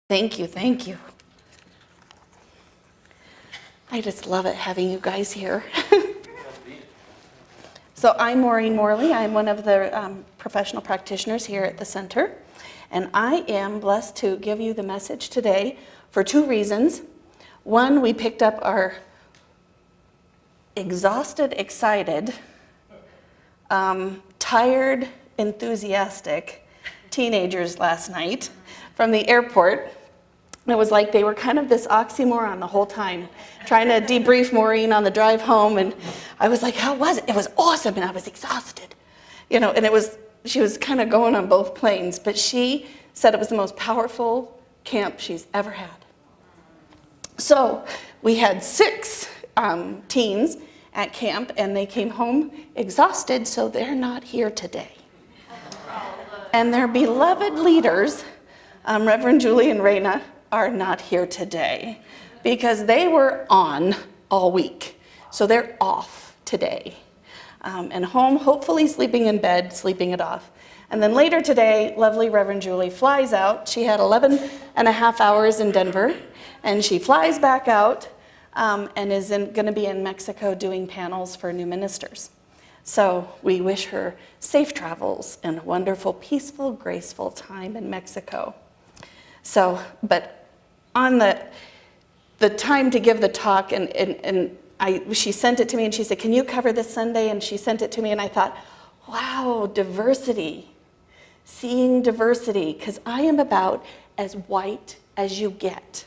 Thank you, thank you. I just love it having you guys here. So I'm Maureen Morley. I'm one of the professional practitioners here at the center. And I am blessed to give you the message today for two reasons. One, we picked up our exhausted, excited, tired, enthusiastic teenagers last night from the airport. It was like they were kind of this oxymoron the whole time, trying to debrief Maureen on the drive home. And I was like, how was it? It was awesome, and I was exhausted. You know, and she was kind of going on both planes, but she said it was the most powerful camp she's ever had. So we had 6 teens at camp, and they came home exhausted, so they're not here today. And their beloved leaders, Reverend Julie and Raina, are not here today because they were on all week. So they're off today and home, hopefully sleeping in bed, sleeping it off. And then later today, lovely Reverend Julie flies out. She had 11 and a half hours in Denver, and she flies back out and is going to be in Mexico doing panels for new ministers. So we wish her safe travels and wonderful, peaceful, graceful time in Mexico. So, but on the time to give the talk, she sent it to me and she said, can you cover this Sunday? And she sent it to me and I thought, wow, diversity, seeing diversity, because I am about as white as you get.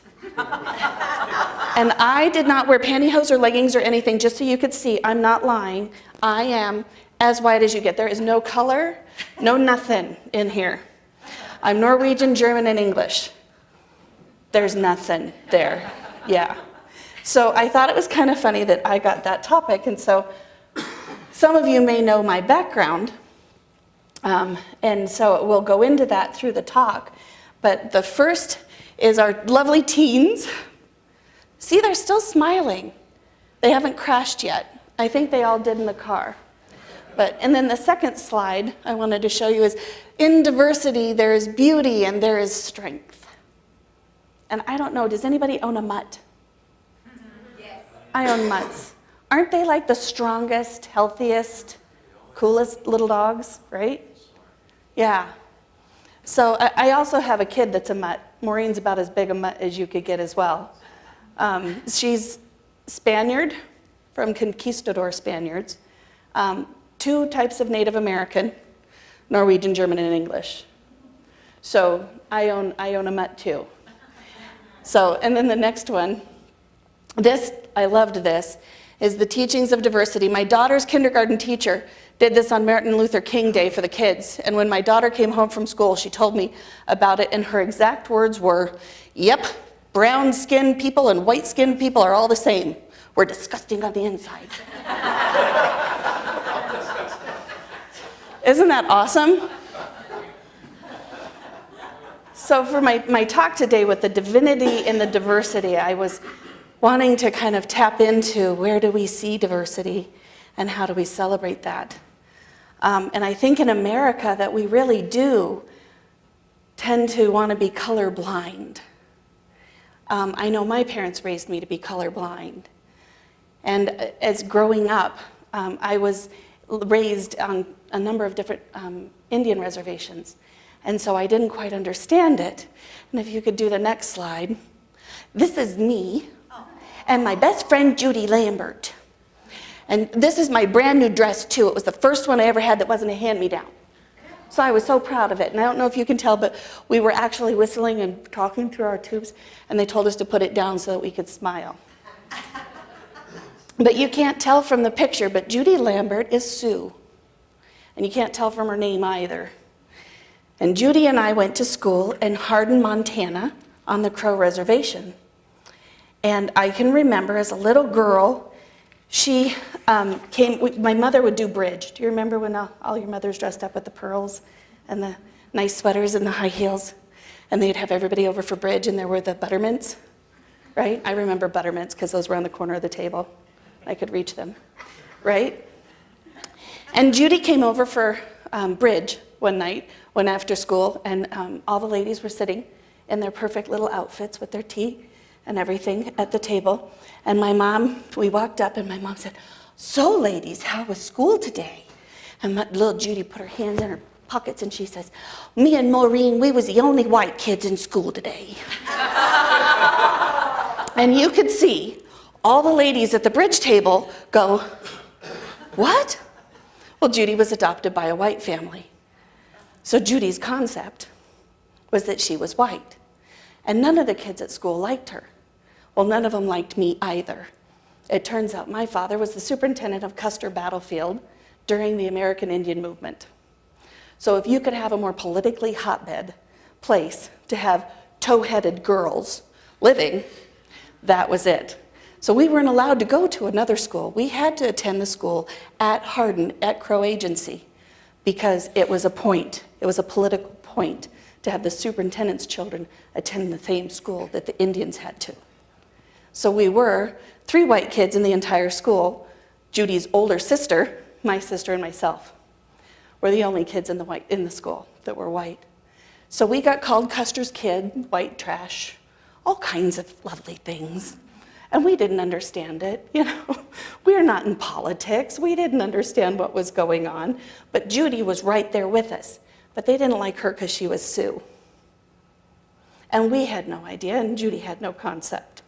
And I did not wear pantyhose or leggings or anything, just so you could see, I'm not lying. I am as white as you get. There is no color, no nothing in here. I'm Norwegian, German, and English. There's nothing there, yeah. So I thought it was kind of funny that I got that topic, and so some of you may know my background, and so we'll go into that through the talk. But the first is our lovely teens. See, they're still smiling. They haven't crashed yet. I think they all did in the car. And then the second slide I wanted to show you is, in diversity, there is beauty and there is strength. And I don't know, does anybody own a mutt? Yes. I own mutts. Aren't they like the strongest, healthiest, coolest little dogs, right? Yeah. So I also have a kid that's a mutt. Maureen's about as big a mutt as you could get as well. She's Spaniard, from conquistador Spaniards. 2 types of Native American, Norwegian, German, and English. So I own a mutt too. So, and then the next one, I loved this, is the teachings of diversity. My daughter's kindergarten teacher did this on Martin Luther King Day for the kids. And when my daughter came home from school, she told me about it, and her exact words were, yep, brown-skinned people and white-skinned people are all the same. We're disgusting on the inside. Isn't that awesome? So for my talk today with the divinity and the diversity, I was wanting to kind of tap into where do we see diversity and how do we celebrate that. And I think in America that we really do tend to want to be colorblind. I know my parents raised me to be colorblind. And as growing up, I was raised on a number of different Indian reservations. And so I didn't quite understand it. And if you could do the next slide. This is me and my best friend, Judy Lambert. And this is my brand new dress too. It was the first one I ever had that wasn't a hand-me-down. So I was so proud of it. And I don't know if you can tell, but we were actually whistling and talking through our tubes, and they told us to put it down so that we could smile. But you can't tell from the picture, but Judy Lambert is Sioux. And you can't tell from her name either. And Judy and I went to school in Hardin, Montana on the Crow Reservation. And I can remember as a little girl, she my mother would do bridge. Do you remember when all your mothers dressed up with the pearls and the nice sweaters and the high heels? And they'd have everybody over for bridge, and there were the buttermints, right? I remember buttermints because those were on the corner of the table. I could reach them, right? And Judy came over for bridge one night, when after school, and all the ladies were sitting in their perfect little outfits with their tea and everything at the table. And my mom, we walked up and my mom said, "So ladies, how was school today?" And little Judy put her hands in her pockets and she says, "Me and Maureen, we was the only white kids in school today." And you could see all the ladies at the bridge table go, "What?" Well, Judy was adopted by a white family. So Judy's concept was that she was white. And none of the kids at school liked her. Well, none of them liked me either. It turns out my father was the superintendent of Custer Battlefield during the American Indian Movement. So if you could have a more politically hotbed place to have tow-headed girls living, that was it. So we weren't allowed to go to another school. We had to attend the school at Hardin, at Crow Agency, because it was a point. It was a political point to have the superintendent's children attend the same school that the Indians had to. So we were 3 white kids in the entire school. Judy's older sister, my sister, and myself were the only kids in the school that were white. So we got called Custer's kid, white trash, all kinds of lovely things. And we didn't understand it, you know. We're not in politics. We didn't understand what was going on. But Judy was right there with us. But they didn't like her because she was Sioux. And we had no idea, and Judy had no concept.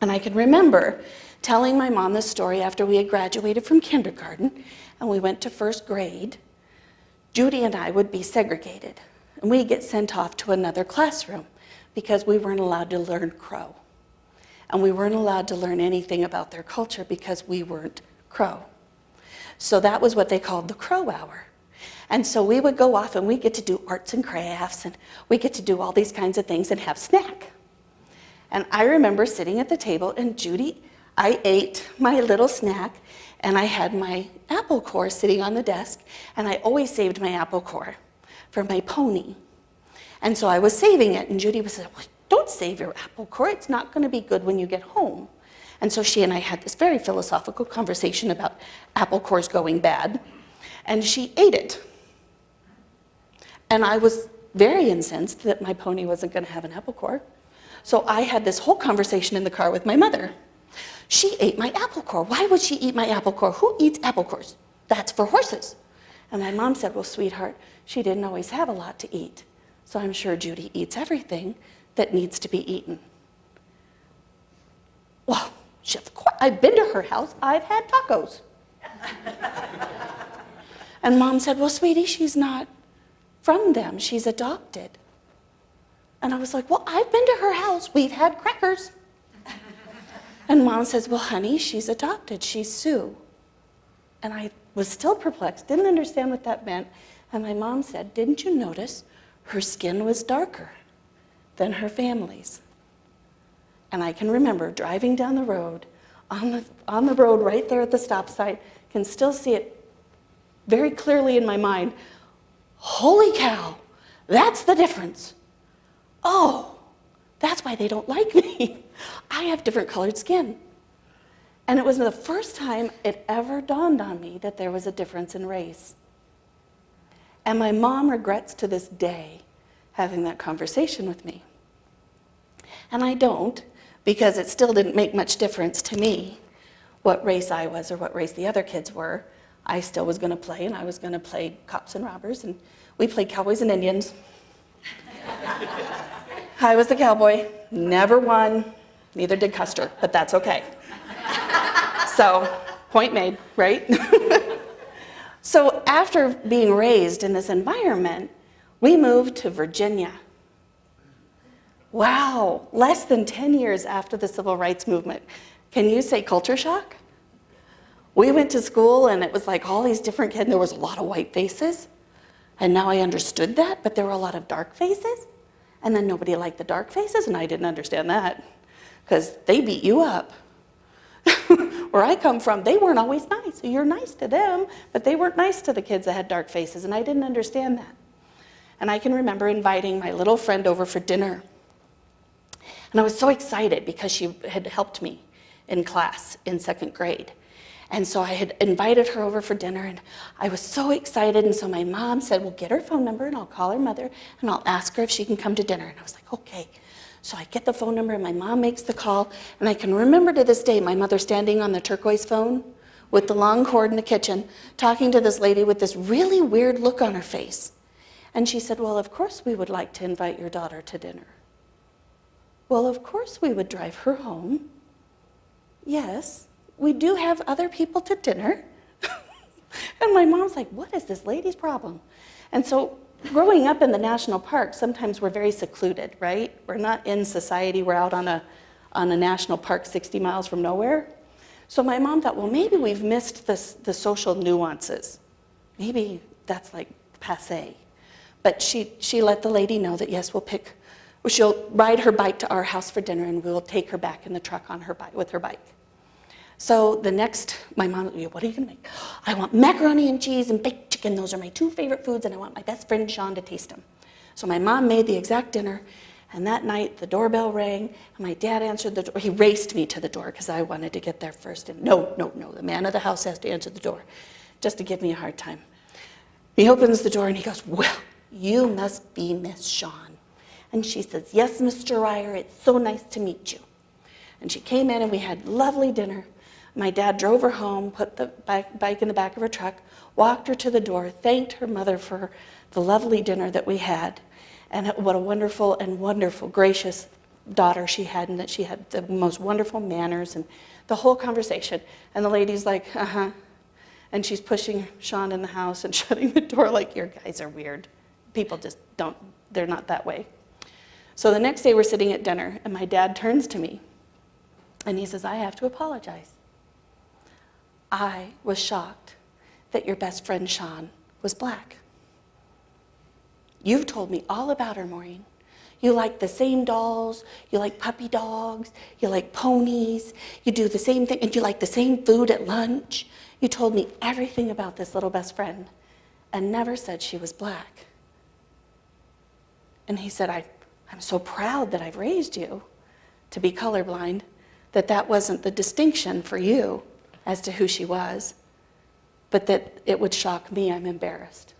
And I can remember telling my mom this story after we had graduated from kindergarten, and we went to first grade. Judy and I would be segregated, and we'd get sent off to another classroom because we weren't allowed to learn Crow. And we weren't allowed to learn anything about their culture because we weren't Crow. So that was what they called the Crow Hour. And so we would go off and we get to do arts and crafts and we get to do all these kinds of things and have snack. And I remember sitting at the table and Judy, I ate my little snack and I had my apple core sitting on the desk and I always saved my apple core for my pony. And so I was saving it and Judy was saying, "Well, don't save your apple core, it's not going to be good when you get home." And so she and I had this very philosophical conversation about apple cores going bad, and she ate it. And I was very incensed that my pony wasn't going to have an apple core. So I had this whole conversation in the car with my mother. "She ate my apple core. Why would she eat my apple core? Who eats apple cores? That's for horses." And my mom said, "Well, sweetheart, she didn't always have a lot to eat. So I'm sure Judy eats everything that needs to be eaten." Well, I've been to her house. I've had tacos. And Mom said, "Well, sweetie, she's not from them. She's adopted." And I was like, "Well, I've been to her house. We've had crackers." And Mom says, "Well, honey, she's adopted. She's Sioux." And I was still perplexed, didn't understand what that meant. And my mom said, "Didn't you notice her skin was darker than her family's?" And I can remember driving down the road, on the road right there at the stop sign, can still see it very clearly in my mind. Holy cow, that's the difference. Oh, that's why they don't like me. I have different colored skin. And it was the first time it ever dawned on me that there was a difference in race. And my mom regrets to this day having that conversation with me. And I don't, because it still didn't make much difference to me what race I was or what race the other kids were. I still was going to play, and I was going to play cops and robbers, and we played cowboys and Indians. I was the cowboy, never won, neither did Custer, but that's okay. So, point made, right? So after being raised in this environment, we moved to Virginia. Wow, less than 10 years after the Civil Rights Movement. Can you say culture shock? We went to school and it was like all these different kids, and there was a lot of white faces. And now I understood that, but there were a lot of dark faces. And then nobody liked the dark faces, and I didn't understand that because they beat you up. Where I come from, they weren't always nice. You're nice to them, but they weren't nice to the kids that had dark faces, and I didn't understand that. And I can remember inviting my little friend over for dinner. And I was so excited because she had helped me in class in second grade. And so I had invited her over for dinner, and I was so excited. And so my mom said, well, get her phone number, and I'll call her mother, and I'll ask her if she can come to dinner. And I was like, okay. So I get the phone number, and my mom makes the call. And I can remember to this day my mother standing on the turquoise phone with the long cord in the kitchen, talking to this lady with this really weird look on her face. And she said, well, of course we would like to invite your daughter to dinner. Well, of course we would drive her home. Yes, we do have other people to dinner. And my mom's like, what is this lady's problem? And so growing up in the national park, sometimes we're very secluded, right? We're not in society, we're out on a national park 60 miles from nowhere. So my mom thought, well, maybe we've missed the social nuances. Maybe that's like passé. But she let the lady know that, yes, she'll ride her bike to our house for dinner, and we'll take her back in the truck on her bike, with her bike. So the next, my mom, what are you gonna make? I want macaroni and cheese and baked chicken. Those are my 2 favorite foods, and I want my best friend Sean to taste them. So my mom made the exact dinner, and that night the doorbell rang, and my dad answered the door. He raced me to the door because I wanted to get there first. And no, the man of the house has to answer the door, just to give me a hard time. He opens the door and he goes, well, you must be Miss Shawn. And she says, yes, Mr. Ryer, it's so nice to meet you. And she came in and we had lovely dinner. My dad drove her home, put the bike in the back of her truck, walked her to the door, thanked her mother for the lovely dinner that we had, and what a wonderful and wonderful, gracious daughter she had, and that she had the most wonderful manners, and the whole conversation. And the lady's like, uh-huh. And she's pushing Sean in the house and shutting the door like, your guys are weird. People just don't, they're not that way. So the next day we're sitting at dinner, and my dad turns to me, and he says, I have to apologize. I was shocked that your best friend Sean was black. You've told me all about her, Maureen. You like the same dolls, you like puppy dogs, you like ponies, you do the same thing, and you like the same food at lunch. You told me everything about this little best friend and never said she was black. And he said, I'm so proud that I've raised you to be colorblind, that wasn't the distinction for you as to who she was, but that it would shock me. I'm embarrassed.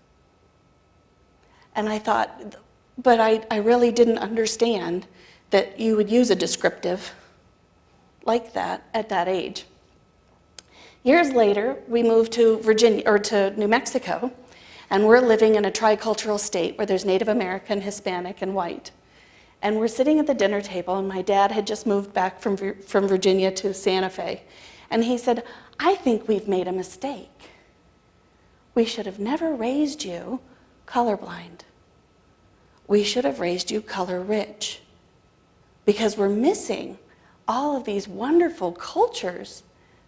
And I thought, but I really didn't understand that you would use a descriptive like that at that age. Years later, we moved to to New Mexico, and we're living in a tricultural state where there's Native American, Hispanic, and white. And we're sitting at the dinner table, and my dad had just moved back from Virginia to Santa Fe. And he said, I think we've made a mistake. We should have never raised you colorblind. We should have raised you color rich, because we're missing all of these wonderful cultures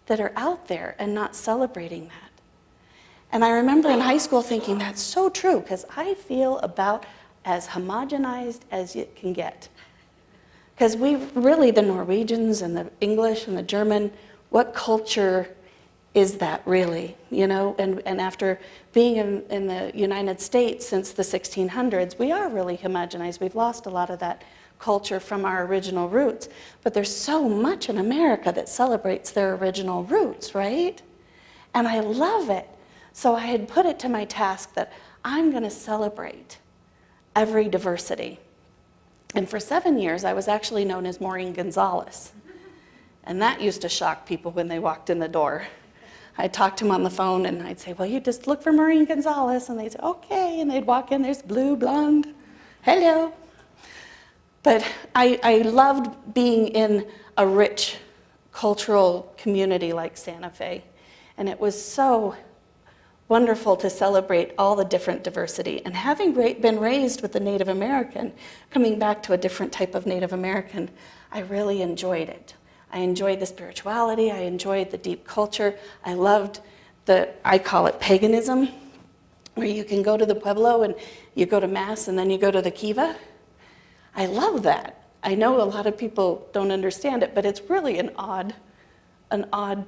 that are out there and not celebrating that. And I remember in high school thinking, that's so true, because I feel about as homogenized as it can get. Because we really, the Norwegians and the English and the German, what culture is that really, you know? And after being in the United States since the 1600s, we are really homogenized. We've lost a lot of that culture from our original roots. But there's so much in America that celebrates their original roots, right? And I love it. So I had put it to my task that I'm going to celebrate every diversity. And for 7 years, I was actually known as Maureen Gonzalez. And that used to shock people when they walked in the door. I'd talk to them on the phone, and I'd say, well, you just look for Maureen Gonzalez. And they'd say, okay. And they'd walk in, there's blue, blonde, hello. But I loved being in a rich cultural community like Santa Fe. And it was so wonderful to celebrate all the different diversity. And having been raised with the Native American, coming back to a different type of Native American, I really enjoyed it. I enjoyed the spirituality, I enjoyed the deep culture. I loved I call it paganism, where you can go to the Pueblo and you go to Mass and then you go to the Kiva. I love that. I know a lot of people don't understand it, but it's really an odd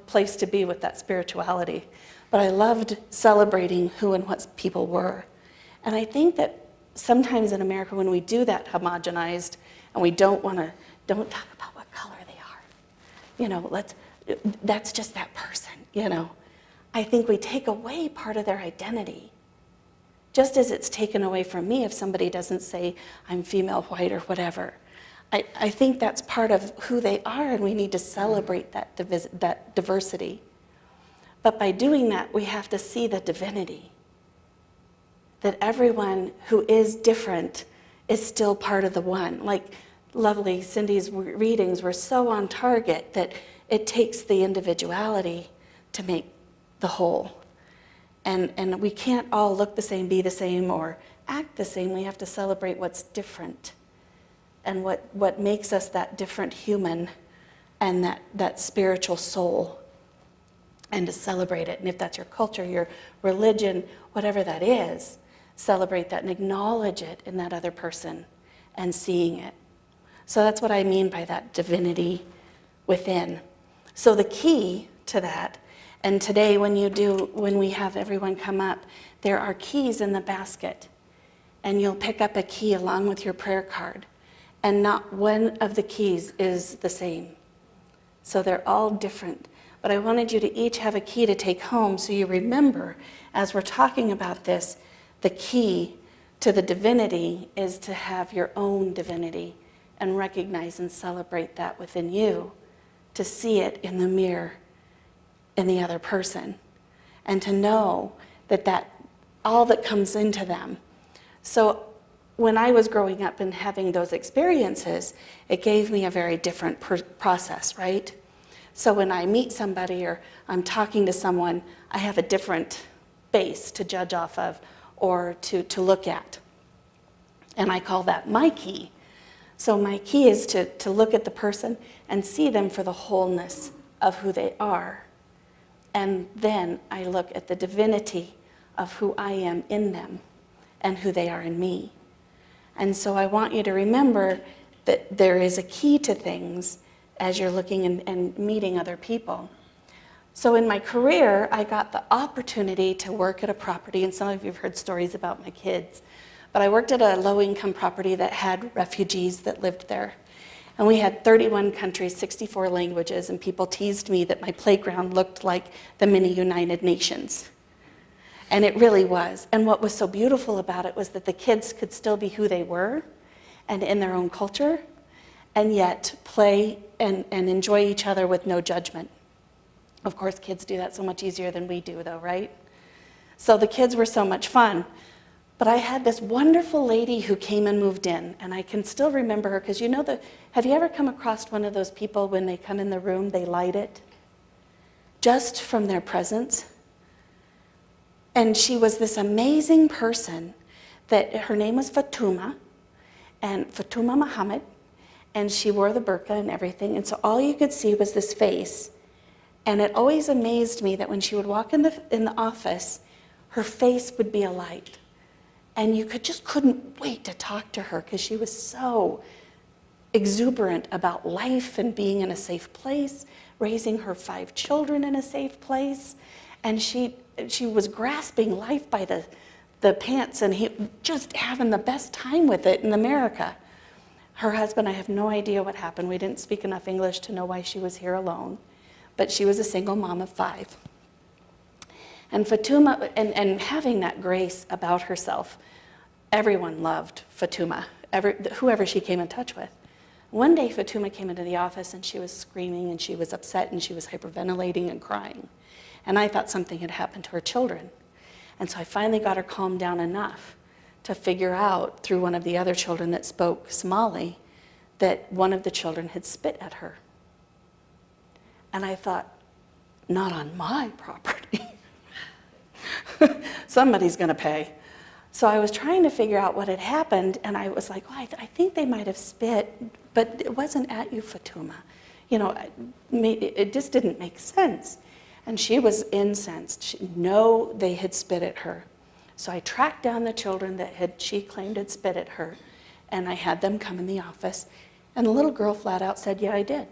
place to be with that spirituality. But I loved celebrating who and what people were. And I think that sometimes in America, when we do that homogenized and we don't talk about what color they are. You know, that's just that person. I think we take away part of their identity. Just as it's taken away from me if somebody doesn't say, I'm female, white, or whatever. I think that's part of who they are, and we need to celebrate that diversity. But by doing that, we have to see the divinity. That everyone who is different is still part of the one. Like lovely Cindy's readings were so on target that it takes the individuality to make the whole. And we can't all look the same, be the same, or act the same. We have to celebrate what's different and what makes us that different human and that spiritual soul, and to celebrate it. And if that's your culture, your religion, whatever that is, celebrate that and acknowledge it in that other person and seeing it. So that's what I mean by that divinity within. So the key to that, and today when we have everyone come up, there are keys in the basket, and you'll pick up a key along with your prayer card, and not one of the keys is the same. So they're all different. But I wanted you to each have a key to take home so you remember, as we're talking about this, the key to the divinity is to have your own divinity and recognize and celebrate that within you, to see it in the mirror in the other person, and to know that all that comes into them. So when I was growing up and having those experiences, it gave me a very different process, right? So when I meet somebody or I'm talking to someone, I have a different base to judge off of or to look at. And I call that my key. So my key is to look at the person and see them for the wholeness of who they are. And then I look at the divinity of who I am in them and who they are in me. And so I want you to remember that there is a key to things as you're looking and meeting other people. So in my career, I got the opportunity to work at a property, and some of you have heard stories about my kids, but I worked at a low-income property that had refugees that lived there. And we had 31 countries, 64 languages, and people teased me that my playground looked like the mini United Nations. And it really was. And what was so beautiful about it was that the kids could still be who they were and in their own culture, and yet play and enjoy each other with no judgment. Of course, kids do that so much easier than we do, though, right? So the kids were so much fun. But I had this wonderful lady who came and moved in, and I can still remember her, because have you ever come across one of those people when they come in the room, they light it? Just from their presence. And she was this amazing person that her name was Fatuma, and Fatuma Muhammad, and she wore the burqa and everything, and so all you could see was this face. And it always amazed me that when she would walk in the office, her face would be alight. And you couldn't wait to talk to her because she was so exuberant about life and being in a safe place, raising her 5 children in a safe place. And she was grasping life by the pants and just having the best time with it in America. Her husband, I have no idea what happened. We didn't speak enough English to know why she was here alone. But she was a single mom of 5. And Fatuma, and having that grace about herself, everyone loved Fatuma, whoever she came in touch with. One day Fatuma came into the office and she was screaming and she was upset and she was hyperventilating and crying. And I thought something had happened to her children. And so I finally got her calmed down enough to figure out through one of the other children that spoke Somali that one of the children had spit at her. And I thought, not on my property. Somebody's going to pay. So I was trying to figure out what had happened, and I was like, I think they might have spit, but it wasn't at you, Fatuma. It just didn't make sense. And she was incensed. They had spit at her. So I tracked down the children that she claimed had spit at her, and I had them come in the office, and the little girl flat out said, yeah, I did.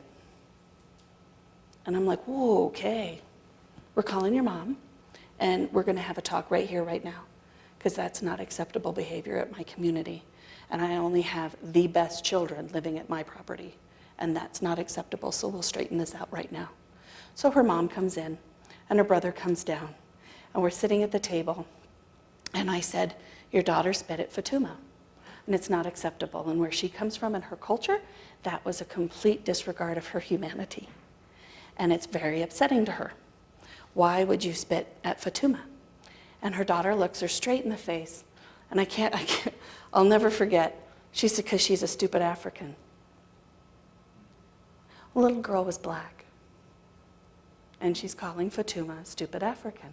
And I'm like, whoa, okay. We're calling your mom, and we're going to have a talk right here, right now, because that's not acceptable behavior at my community. And I only have the best children living at my property, and that's not acceptable, so we'll straighten this out right now. So her mom comes in. and her brother comes down. And we're sitting at the table. And I said, your daughter spit at Fatuma. And it's not acceptable. And where she comes from in her culture, that was a complete disregard of her humanity. And it's very upsetting to her. Why would you spit at Fatuma? And her daughter looks her straight in the face. And I'll never forget. She said, because she's a stupid African. The little girl was black. And she's calling Fatuma a stupid African.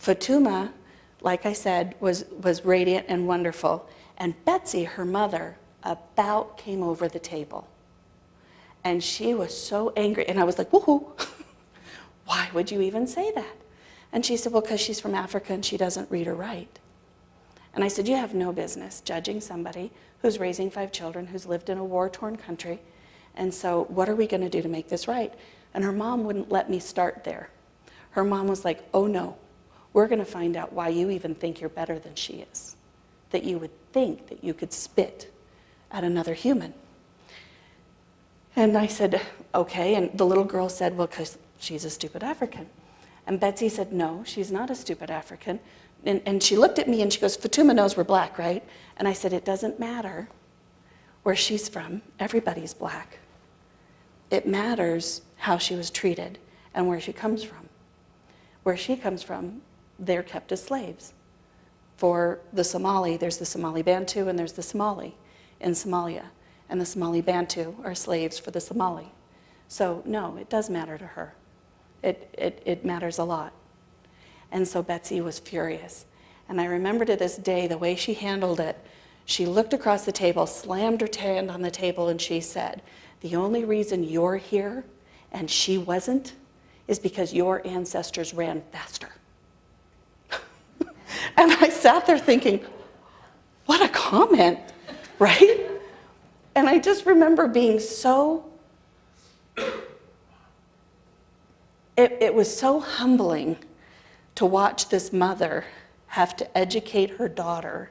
Fatuma, like I said, was radiant and wonderful. And Betsy, her mother, about came over the table. And she was so angry. And I was like, woohoo, why would you even say that? And she said, well, because she's from Africa and she doesn't read or write. And I said, you have no business judging somebody who's raising 5 children, who's lived in a war-torn country. And so what are we going to do to make this right? And her mom wouldn't let me start there. Her mom was like, oh no, we're going to find out why you even think you're better than she is. That you would think that you could spit at another human. And I said, okay. And the little girl said, well, because she's a stupid African. And Betsy said, no, she's not a stupid African. And she looked at me and she goes, Fatuma knows we're black, right? And I said, it doesn't matter where she's from. Everybody's black. It matters how she was treated and where she comes from. Where she comes from, they're kept as slaves. For the Somali, there's the Somali Bantu and there's the Somali in Somalia. And the Somali Bantu are slaves for the Somali. So no, it does matter to her. It matters a lot. And so Betsy was furious. And I remember to this day the way she handled it. She looked across the table, slammed her hand on the table, and she said, the only reason you're here and she wasn't is because your ancestors ran faster. And I sat there thinking, what a comment, right? And I just remember being so, it was so humbling to watch this mother have to educate her daughter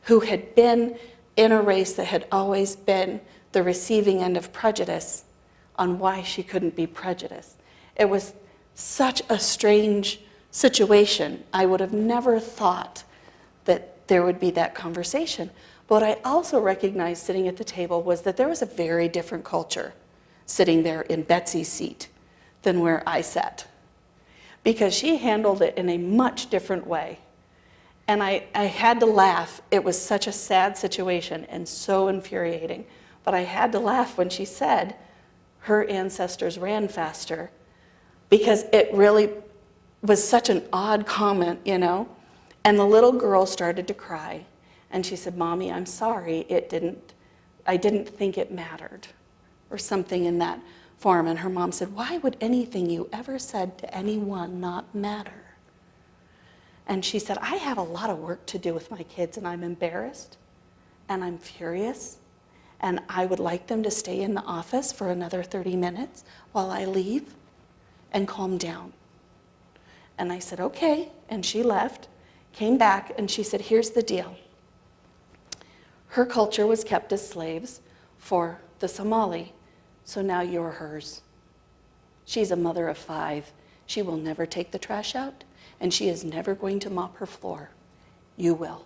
who had been in a race that had always been the receiving end of prejudice on why she couldn't be prejudiced. It was such a strange situation. I would have never thought that there would be that conversation. But what I also recognized sitting at the table was that there was a very different culture sitting there in Betsy's seat than where I sat. Because she handled it in a much different way. And I had to laugh. It was such a sad situation and so infuriating. But I had to laugh when she said her ancestors ran faster, because it really was such an odd comment, you know? And the little girl started to cry. And she said, Mommy, I'm sorry, I didn't think it mattered, or something in that form. And her mom said, why would anything you ever said to anyone not matter? And she said, I have a lot of work to do with my kids, and I'm embarrassed, and I'm furious, and I would like them to stay in the office for another 30 minutes while I leave and calm down. And I said, okay. And she left, came back, and she said, here's the deal. Her culture was kept as slaves for the Somali, so now you're hers. She's a mother of 5. She will never take the trash out, and she is never going to mop her floor. You will.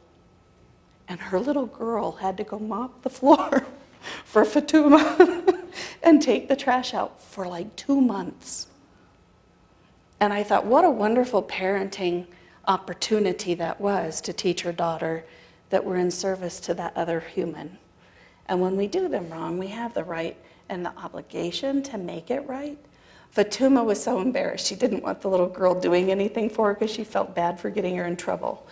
And her little girl had to go mop the floor for Fatuma and take the trash out for like 2 months. And I thought, what a wonderful parenting opportunity that was to teach her daughter that we're in service to that other human. And when we do them wrong, we have the right and the obligation to make it right. Fatuma was so embarrassed. She didn't want the little girl doing anything for her because she felt bad for getting her in trouble.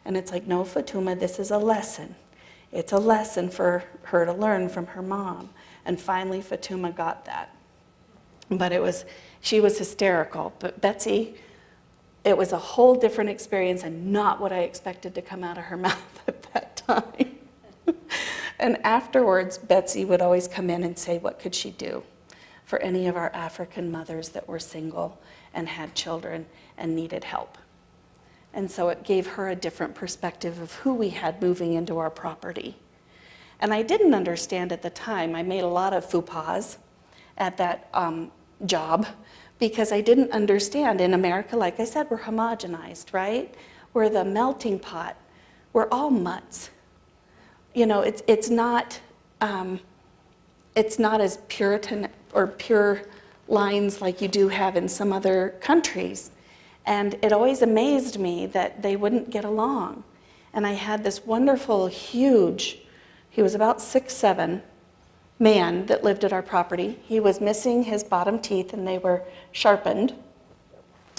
And it's like, no, Fatuma, this is a lesson. It's a lesson for her to learn from her mom. And finally, Fatuma got that. But she was hysterical. But Betsy, it was a whole different experience and not what I expected to come out of her mouth at that time. And afterwards, Betsy would always come in and say, what could she do for any of our African mothers that were single and had children and needed help? And so it gave her a different perspective of who we had moving into our property. And I didn't understand at the time. I made a lot of faux pas at that job because I didn't understand. In America, like I said, we're homogenized, right? We're the melting pot. We're all mutts. You know, it's not as Puritan or pure lines like you do have in some other countries. And it always amazed me that they wouldn't get along. And I had this wonderful, huge, he was about 6'7", man that lived at our property. He was missing his bottom teeth and they were sharpened.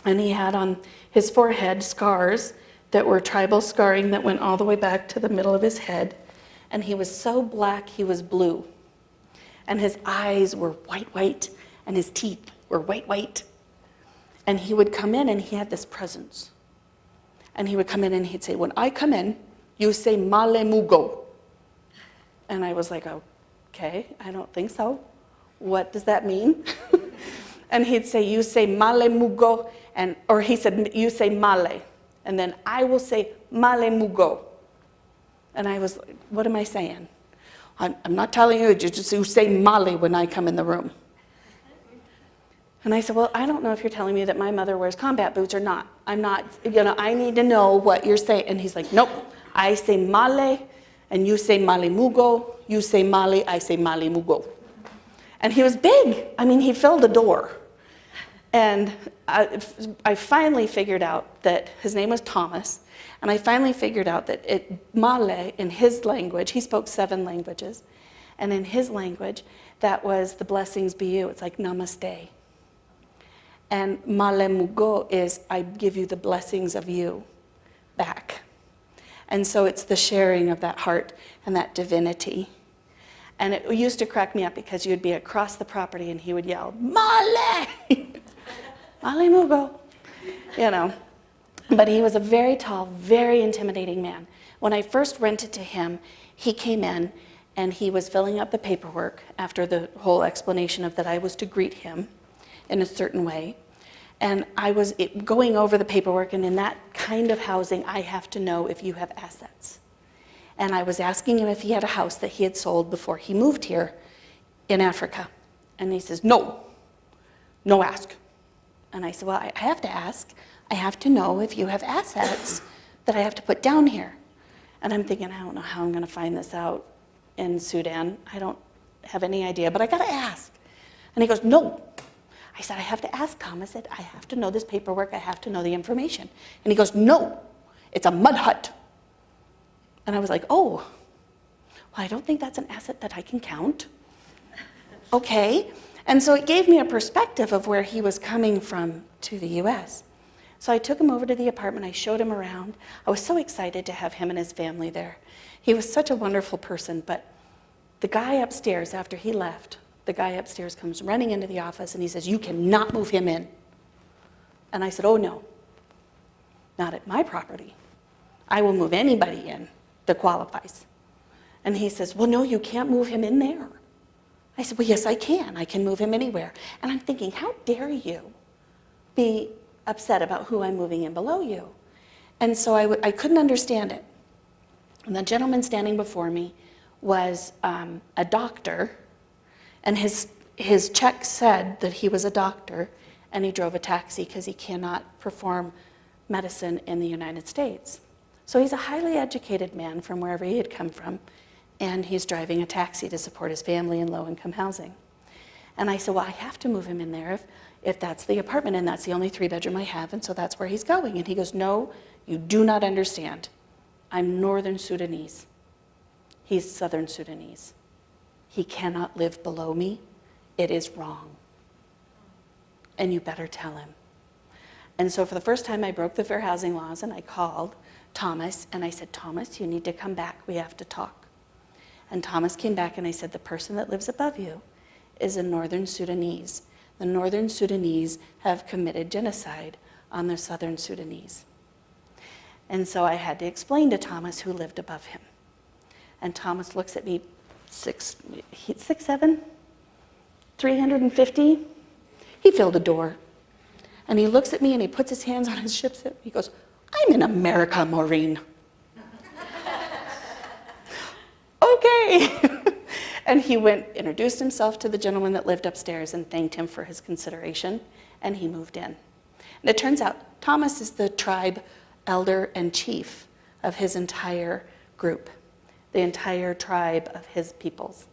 And he had on his forehead scars that were tribal scarring that went all the way back to the middle of his head. And he was so black, he was blue. And his eyes were white, and his teeth were white. And he would come in and he had this presence. And he would come in and he'd say, when I come in, you say male mugo. And I was like, okay, I don't think so. What does that mean? And he'd say, you say male mugo, or he said, you say male. And then I will say male mugo. And I was like, what am I saying? I'm not telling you, just you say male when I come in the room. And I said, well, I don't know if you're telling me that my mother wears combat boots or not. I'm not, I need to know what you're saying. And he's like, nope, I say male, and you say male mugo, you say male, I say male mugo. And he was big. I mean, he filled a door. And I finally figured out that his name was Thomas, and I finally figured out that male, in his language, he spoke 7 languages, and in his language, that was the blessings be you. It's like namaste. And male mugo is I give you the blessings of you back. And so it's the sharing of that heart and that divinity. And it used to crack me up because you'd be across the property and he would yell, male! Male mugo, But he was a very tall, very intimidating man. When I first rented to him, he came in and he was filling up the paperwork after the whole explanation of that I was to greet him in a certain way. And I was going over the paperwork, and in that kind of housing, I have to know if you have assets. And I was asking him if he had a house that he had sold before he moved here in Africa. And he says, no ask. And I said, well, I have to ask. I have to know if you have assets that I have to put down here. And I'm thinking, I don't know how I'm going to find this out in Sudan. I don't have any idea, but I got to ask. And he goes, no. I said, I have to ask Tom. I said, I have to know this paperwork. I have to know the information. And he goes, no, it's a mud hut. And I was like, oh, well, I don't think that's an asset that I can count. Okay. And so it gave me a perspective of where he was coming from to the U.S. So I took him over to the apartment. I showed him around. I was so excited to have him and his family there. He was such a wonderful person, but the guy upstairs, after he left, the guy upstairs comes running into the office and he says, you cannot move him in. And I said, oh no, not at my property. I will move anybody in that qualifies. And he says, well, no, you can't move him in there. I said, well, yes, I can. I can move him anywhere. And I'm thinking, how dare you be upset about who I'm moving in below you? And so I couldn't understand it. And the gentleman standing before me was a doctor, and his check said that he was a doctor, and he drove a taxi because he cannot perform medicine in the United States. So he's a highly educated man from wherever he had come from, and he's driving a taxi to support his family in low-income housing. And I said, well, I have to move him in there if that's the apartment, and that's the only 3-bedroom I have, and so that's where he's going. And he goes, no, you do not understand. I'm Northern Sudanese. He's Southern Sudanese. He cannot live below me. It is wrong. And you better tell him. And so for the first time, I broke the fair housing laws, and I called Thomas, and I said, Thomas, you need to come back. We have to talk. And Thomas came back, and I said, the person that lives above you is a Northern Sudanese. The Northern Sudanese have committed genocide on the Southern Sudanese. And so I had to explain to Thomas who lived above him. And Thomas looks at me, 6'7", 350. He filled a door. And he looks at me and he puts his hands on his hips. He goes, I'm in America, Maureen. Okay. And he went, introduced himself to the gentleman that lived upstairs and thanked him for his consideration, and he moved in. And it turns out Thomas is the tribe elder and chief of his entire group, the entire tribe of his peoples.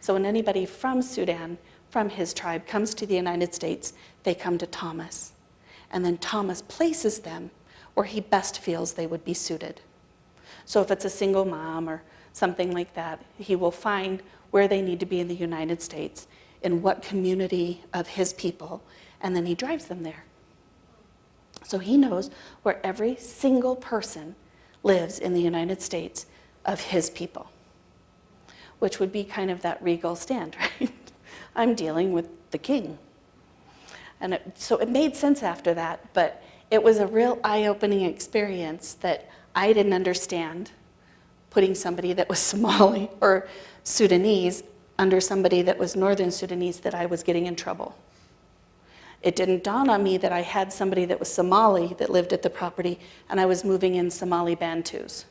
So when anybody from Sudan, from his tribe, comes to the United States, they come to Thomas. And then Thomas places them where he best feels they would be suited. So if it's a single mom or something like that, he will find where they need to be in the United States, in what community of his people, and then he drives them there. So he knows where every single person lives in the United States of his people, which would be kind of that regal stand, right? I'm dealing with the king. And so it made sense after that, but it was a real eye-opening experience that I didn't understand, putting somebody that was Somali or Sudanese under somebody that was Northern Sudanese, that I was getting in trouble. It didn't dawn on me that I had somebody that was Somali that lived at the property, and I was moving in Somali Bantus.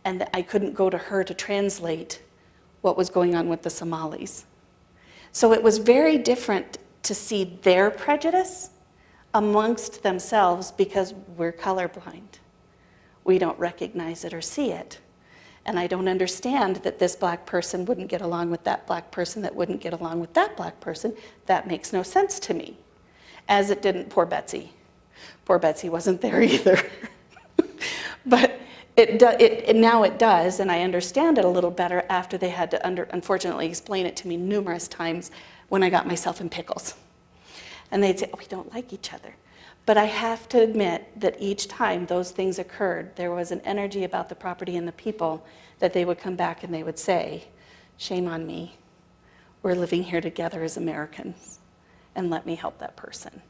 And that I couldn't go to her to translate what was going on with the Somalis. So it was very different to see their prejudice amongst themselves, because we're colorblind. We don't recognize it or see it. And I don't understand that this black person wouldn't get along with that black person that wouldn't get along with that black person. That makes no sense to me. As it didn't poor Betsy. Poor Betsy wasn't there either. But now it does, and I understand it a little better after they had to unfortunately explain it to me numerous times when I got myself in pickles. And they'd say, oh, we don't like each other. But I have to admit that each time those things occurred, there was an energy about the property and the people that they would come back and they would say, shame on me. We're living here together as Americans, and let me help that person.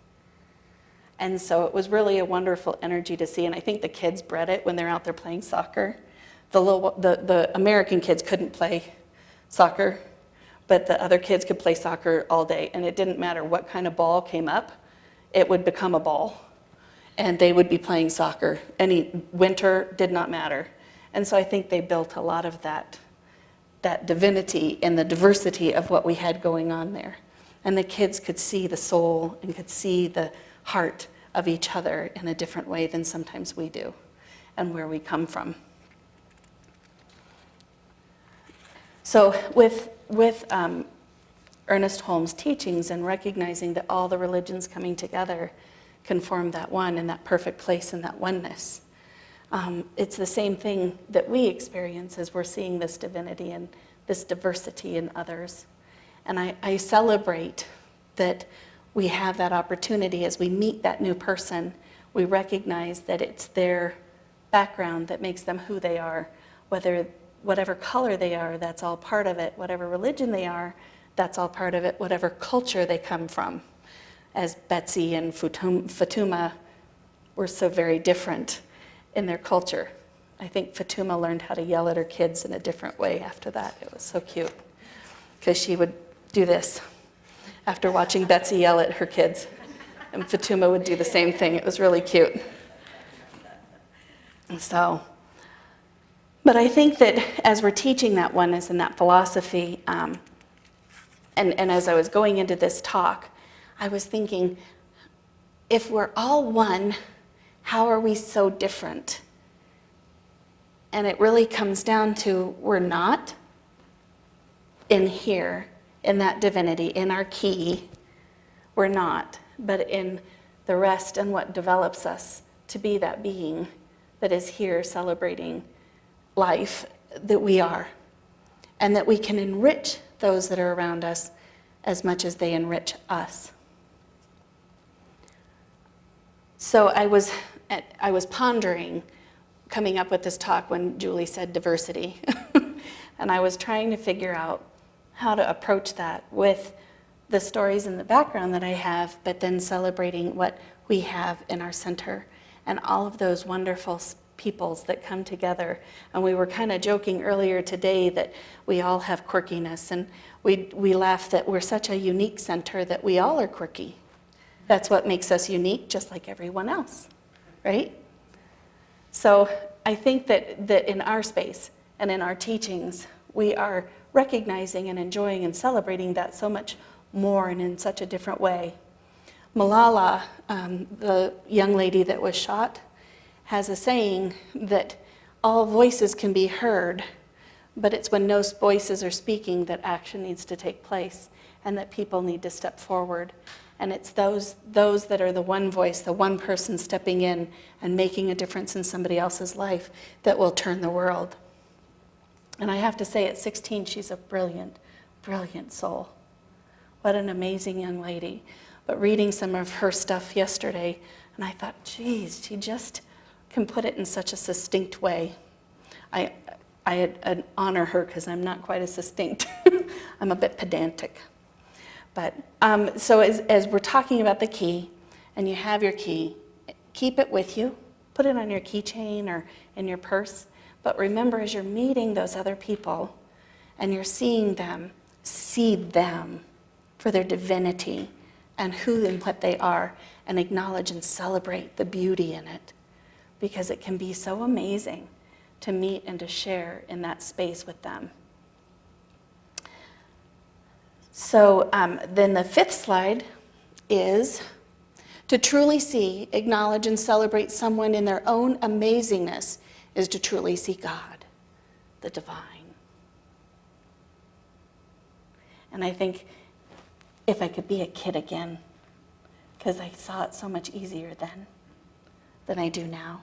And so it was really a wonderful energy to see, and I think the kids bred it when they're out there playing soccer. The American kids couldn't play soccer, but the other kids could play soccer all day, and it didn't matter what kind of ball came up, it would become a ball, and they would be playing soccer. Any winter did not matter. And so I think they built a lot of that divinity and the diversity of what we had going on there. And the kids could see the soul and could see the heart of each other in a different way than sometimes we do, and where we come from. So with Ernest Holmes' teachings and recognizing that all the religions coming together can form that one and that perfect place and that oneness, it's the same thing that we experience as we're seeing this divinity and this diversity in others. And I celebrate that we have that opportunity as we meet that new person. We recognize that it's their background that makes them who they are. Whatever color they are, that's all part of it. Whatever religion they are, that's all part of it. Whatever culture they come from. As Betsy and Fatuma were so very different in their culture. I think Fatuma learned how to yell at her kids in a different way after that. It was so cute, because she would do this after watching Betsy yell at her kids. And Fatuma would do the same thing. It was really cute. But I think that as we're teaching that oneness and that philosophy, and as I was going into this talk, I was thinking, if we're all one, how are we so different? And it really comes down to, we're not in here, in that divinity, in our key, we're not, but in the rest and what develops us to be that being that is here celebrating life that we are, and that we can enrich those that are around us as much as they enrich us. So I was pondering coming up with this talk when Julie said diversity, and I was trying to figure out how to approach that with the stories in the background that I have, but then celebrating what we have in our center and all of those wonderful peoples that come together. And we were kind of joking earlier today that we all have quirkiness, and we laugh that we're such a unique center that we all are quirky. That's what makes us unique, just like everyone else, right? So I think that in our space and in our teachings, we are recognizing and enjoying and celebrating that so much more and in such a different way. Malala, the young lady that was shot, has a saying that all voices can be heard, but it's when no voices are speaking that action needs to take place and that people need to step forward. And it's those that are the one voice, the one person stepping in and making a difference in somebody else's life that will turn the world. And I have to say, at 16, she's a brilliant, brilliant soul. What an amazing young lady. But reading some of her stuff yesterday, and I thought, geez, she just can put it in such a succinct way. I honor her because I'm not quite as succinct. I'm a bit pedantic. But so as we're talking about the key, and you have your key, keep it with you. Put it on your keychain or in your purse. But remember, as you're meeting those other people and you're seeing them, see them for their divinity and who and what they are, and acknowledge and celebrate the beauty in it, because it can be so amazing to meet and to share in that space with them. So then the fifth slide is to truly see, acknowledge, and celebrate someone in their own amazingness is to truly see God, the divine. And I think if I could be a kid again, because I saw it so much easier then than I do now.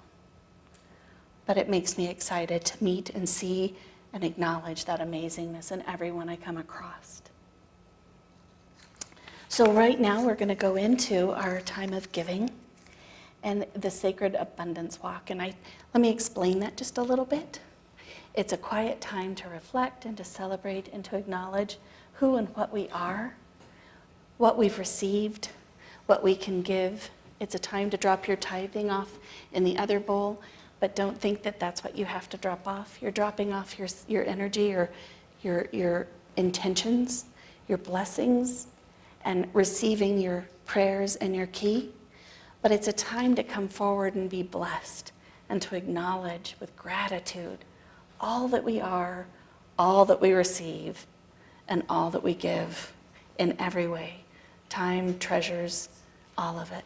But it makes me excited to meet and see and acknowledge that amazingness in everyone I come across. So right now we're going to go into our time of giving and the sacred abundance walk. And let me explain that just a little bit. It's a quiet time to reflect and to celebrate and to acknowledge who and what we are, what we've received, what we can give. It's a time to drop your tithing off in the other bowl, but don't think that that's what you have to drop off. You're dropping off your energy or your intentions, your blessings, and receiving your prayers and your key. But it's a time to come forward and be blessed and to acknowledge with gratitude all that we are, all that we receive, and all that we give in every way. Time, treasures, all of it.